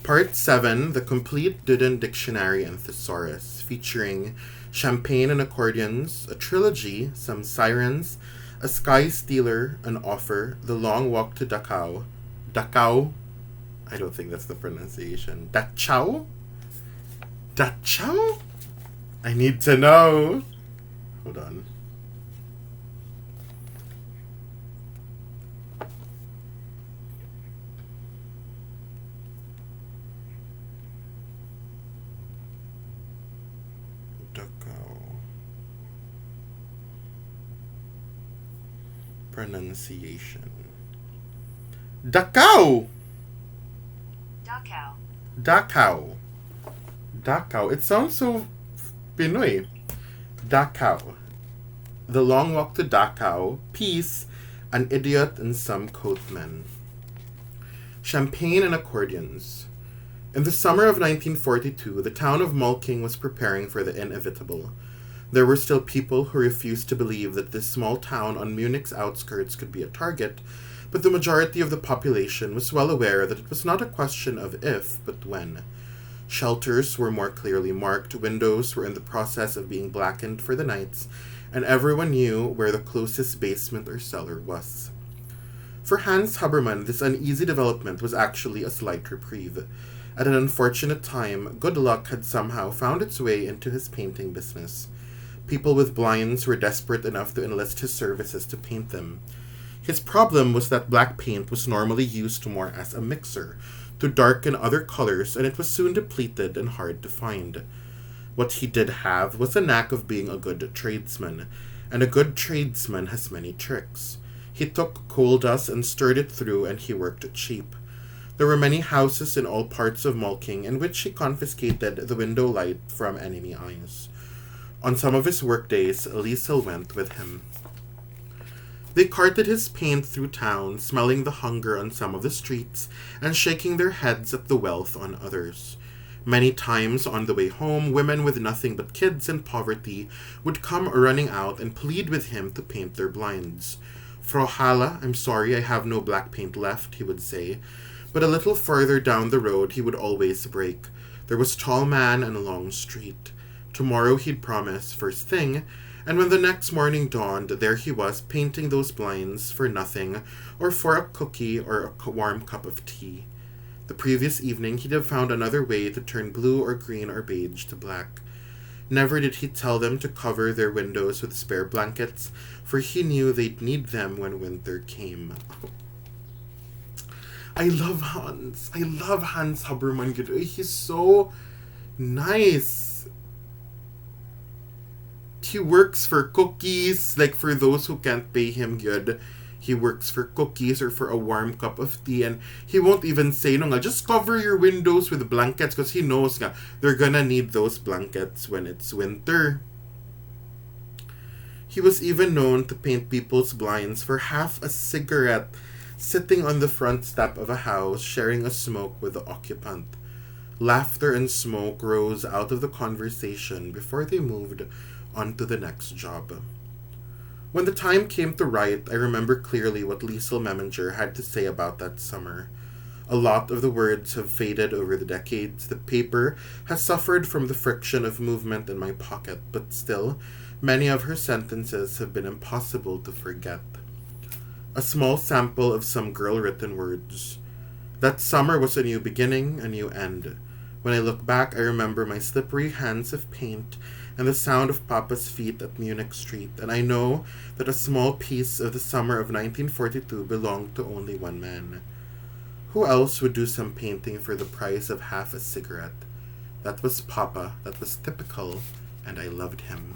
Part 7, The Complete Duden Dictionary and Thesaurus, featuring Champagne and Accordions, a trilogy, some sirens, a sky stealer, an offer, the long walk to Dachau. Dachau? I don't think that's the pronunciation. Dachau? Dachau? I need to know. Hold on. Pronunciation. Dachau! Dachau. Dachau. Dachau. It sounds so Pinoy. Dachau. The long walk to Dachau. Peace. An idiot and some coatmen. Champagne and accordions. In the summer of 1942, the town of Malking was preparing for the inevitable. There were still people who refused to believe that this small town on Munich's outskirts could be a target, but the majority of the population was well aware that it was not a question of if, but when. Shelters were more clearly marked, windows were in the process of being blackened for the nights, and everyone knew where the closest basement or cellar was. For Hans Habermann, this uneasy development was actually a slight reprieve. At an unfortunate time, good luck had somehow found its way into his painting business. People with blinds were desperate enough to enlist his services to paint them. His problem was that black paint was normally used more as a mixer, to darken other colors, and it was soon depleted and hard to find. What he did have was a knack of being a good tradesman, and a good tradesman has many tricks. He took coal dust and stirred it through, and he worked cheap. There were many houses in all parts of Malking in which he confiscated the window light from enemy eyes. On some of his workdays, Liesel went with him. They carted his paint through town, smelling the hunger on some of the streets and shaking their heads at the wealth on others. Many times on the way home, women with nothing but kids and poverty would come running out and plead with him to paint their blinds. Frau Halle, I'm sorry I have no black paint left, he would say. But a little further down the road he would always break. There was tall man and a long street. Tomorrow he'd promise, first thing, and when the next morning dawned, there he was painting those blinds for nothing, or for a cookie or a warm cup of tea. The previous evening he'd have found another way to turn blue or green or beige to black. Never did he tell them to cover their windows with spare blankets, for he knew they'd need them when winter came. I love Hans. I love Hans Habermann. He's so nice. He works for cookies, like for those who can't pay him good. He works for cookies or for a warm cup of tea, and he won't even say, no, just cover your windows with blankets, because he knows they're gonna need those blankets when it's winter. He was even known to paint people's blinds for half a cigarette, sitting on the front step of a house, sharing a smoke with the occupant. Laughter and smoke rose out of the conversation before they moved on to the next job. When the time came to write, I remember clearly what Liesel Memminger had to say about that summer. A lot of the words have faded over the decades. The paper has suffered from the friction of movement in my pocket, but still, many of her sentences have been impossible to forget. A small sample of some girl-written words. That summer was a new beginning, a new end. When I look back, I remember my slippery hands of paint and the sound of Papa's feet at Munich Street, and I know that a small piece of the summer of 1942 belonged to only one man. Who else would do some painting for the price of half a cigarette? That was Papa, that was typical, and I loved him.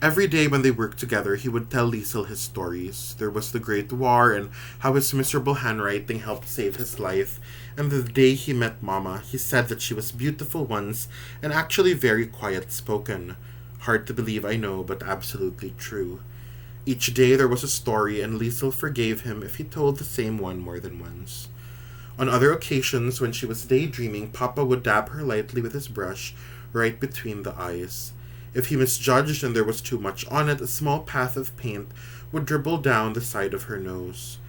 Every day when they worked together, he would tell Liesel his stories. There was the Great War and how his miserable handwriting helped save his life. And the day he met Mama, he said that she was beautiful once and actually very quiet-spoken. Hard to believe, I know, but absolutely true. Each day there was a story, and Liesel forgave him if he told the same one more than once. On other occasions, when she was daydreaming, Papa would dab her lightly with his brush right between the eyes. If he misjudged and there was too much on it, a small path of paint would dribble down the side of her nose.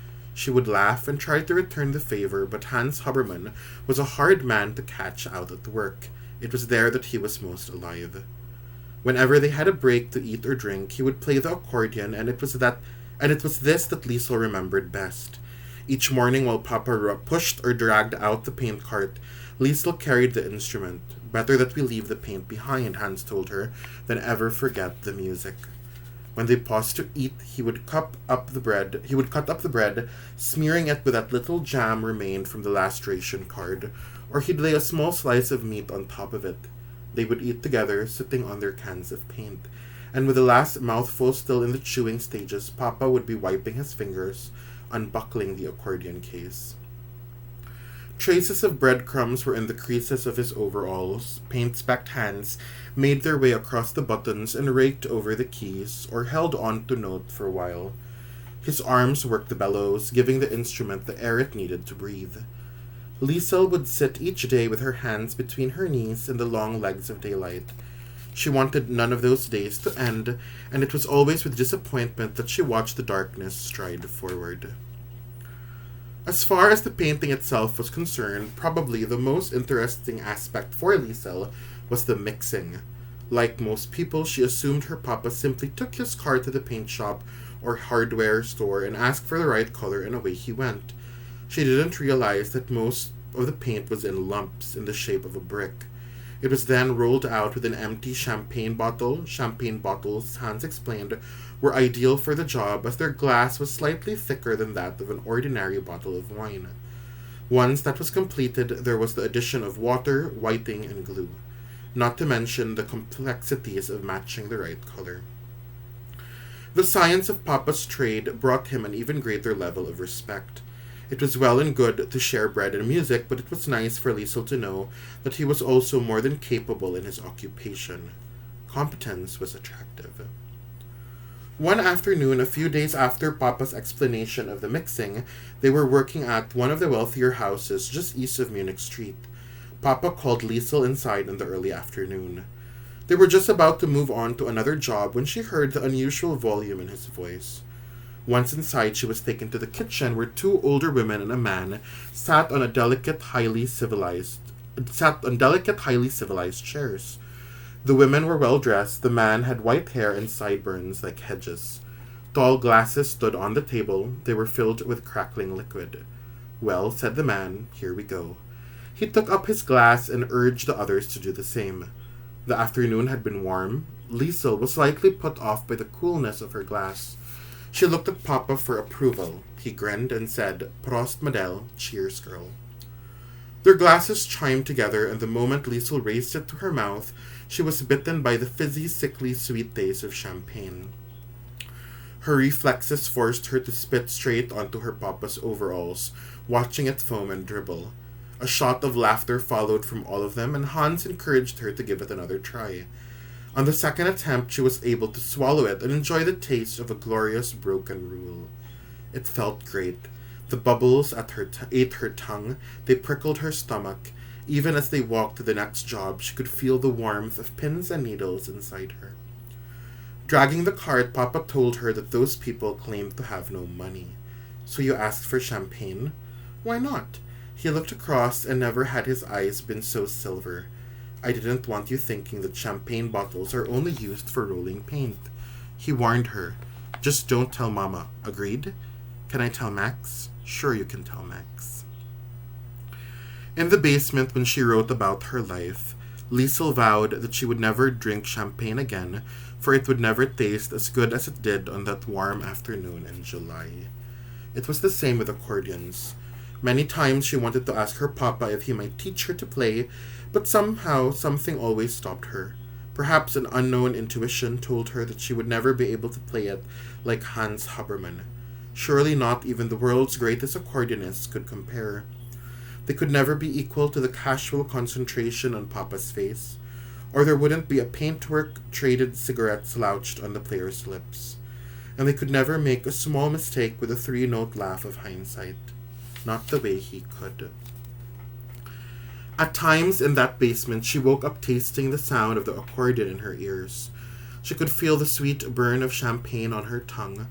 She would laugh and try to return the favor, but Hans Huberman was a hard man to catch out at work. It was there that he was most alive. Whenever they had a break to eat or drink, he would play the accordion, and it was this that Liesel remembered best. Each morning while Papa pushed or dragged out the paint cart, Liesel carried the instrument. Better that we leave the paint behind, Hans told her, than ever forget the music. When they paused to eat, he would cut up the bread, smearing it with that little jam remained from the last ration card, or he'd lay a small slice of meat on top of it. They would eat together, sitting on their cans of paint, and with the last mouthful still in the chewing stages, Papa would be wiping his fingers, unbuckling the accordion case. Traces of breadcrumbs were in the creases of his overalls. Paint-specked hands made their way across the buttons and raked over the keys, or held on to note for a while. His arms worked the bellows, giving the instrument the air it needed to breathe. Liesel would sit each day with her hands between her knees in the long legs of daylight. She wanted none of those days to end, and it was always with disappointment that she watched the darkness stride forward. As far as the painting itself was concerned, probably the most interesting aspect for Liesel was the mixing. Like most people, she assumed her papa simply took his car to the paint shop or hardware store and asked for the right color, and away he went. She didn't realize that most of the paint was in lumps in the shape of a brick. It was then rolled out with an empty champagne bottle. Champagne bottles, Hans explained, were ideal for the job as their glass was slightly thicker than that of an ordinary bottle of wine. Once that was completed, there was the addition of water, whiting, and glue, not to mention the complexities of matching the right color. The science of Papa's trade brought him an even greater level of respect. It was well and good to share bread and music, but it was nice for Liesel to know that he was also more than capable in his occupation. Competence was attractive. One afternoon, a few days after Papa's explanation of the mixing, they were working at one of the wealthier houses just east of Munich Street. Papa called Liesel inside in the early afternoon. They were just about to move on to another job when she heard the unusual volume in his voice. Once inside, she was taken to the kitchen where two older women and a man sat on delicate, highly civilized chairs. The women were well dressed. The man had white hair and sideburns like hedges. Tall glasses stood on the table. They were filled with crackling liquid. "Well," said the man, "here we go." He took up his glass and urged the others to do the same. The afternoon had been warm. Liesel was slightly put off by the coolness of her glass. She looked at Papa for approval. He grinned and said, "Prost, Madel, cheers, girl." Their glasses chimed together, and the moment Liesel raised it to her mouth, she was bitten by the fizzy, sickly sweet taste of champagne. Her reflexes forced her to spit straight onto her papa's overalls, watching it foam and dribble. A shot of laughter followed from all of them, and Hans encouraged her to give it another try. On the second attempt, she was able to swallow it and enjoy the taste of a glorious broken rule. It felt great. The bubbles ate her tongue. They prickled her stomach. Even as they walked to the next job, she could feel the warmth of pins and needles inside her. Dragging the cart, Papa told her that those people claimed to have no money. "So you asked for champagne?" "Why not?" He looked across, and never had his eyes been so silver. "I didn't want you thinking that champagne bottles are only used for rolling paint." He warned her. "Just don't tell Mama. Agreed?" "Can I tell Max?" "Sure you can tell Max." In the basement, when she wrote about her life, Liesel vowed that she would never drink champagne again, for it would never taste as good as it did on that warm afternoon in July. It was the same with accordions. Many times she wanted to ask her papa if he might teach her to play, but somehow something always stopped her. Perhaps an unknown intuition told her that she would never be able to play it like Hans Huberman. Surely not even the world's greatest accordionists could compare. They could never be equal to the casual concentration on Papa's face, or there wouldn't be a paintwork traded cigarette slouched on the player's lips. And they could never make a small mistake with a three-note laugh of hindsight. Not the way he could. At times in that basement, she woke up tasting the sound of the accordion in her ears. She could feel the sweet burn of champagne on her tongue.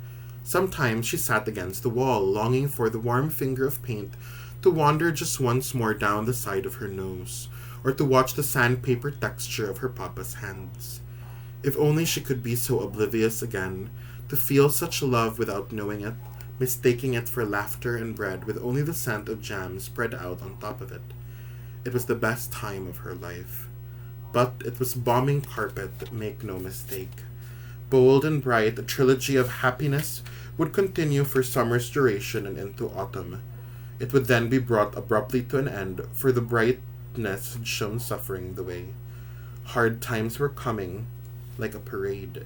Sometimes she sat against the wall, longing for the warm finger of paint to wander just once more down the side of her nose, or to watch the sandpaper texture of her papa's hands. If only she could be so oblivious again, to feel such love without knowing it, mistaking it for laughter and bread with only the scent of jam spread out on top of it. It was the best time of her life. But it was bombing carpet, make no mistake. Bold and bright, a trilogy of happiness would continue for summer's duration and into autumn. It would then be brought abruptly to an end, for the brightness had shown suffering the way. Hard times were coming, like a parade.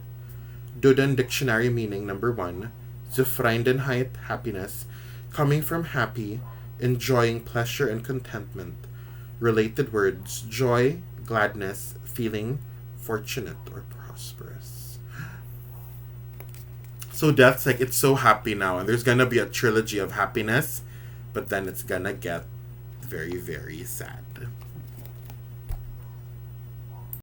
Duden Dictionary meaning number 1, Zufriedenheit, happiness, coming from happy, enjoying pleasure and contentment. Related words, joy, gladness, feeling, fortunate or prosperous. So Death's like, it's so happy now, and there's gonna be a trilogy of happiness, but then it's gonna get very, very sad.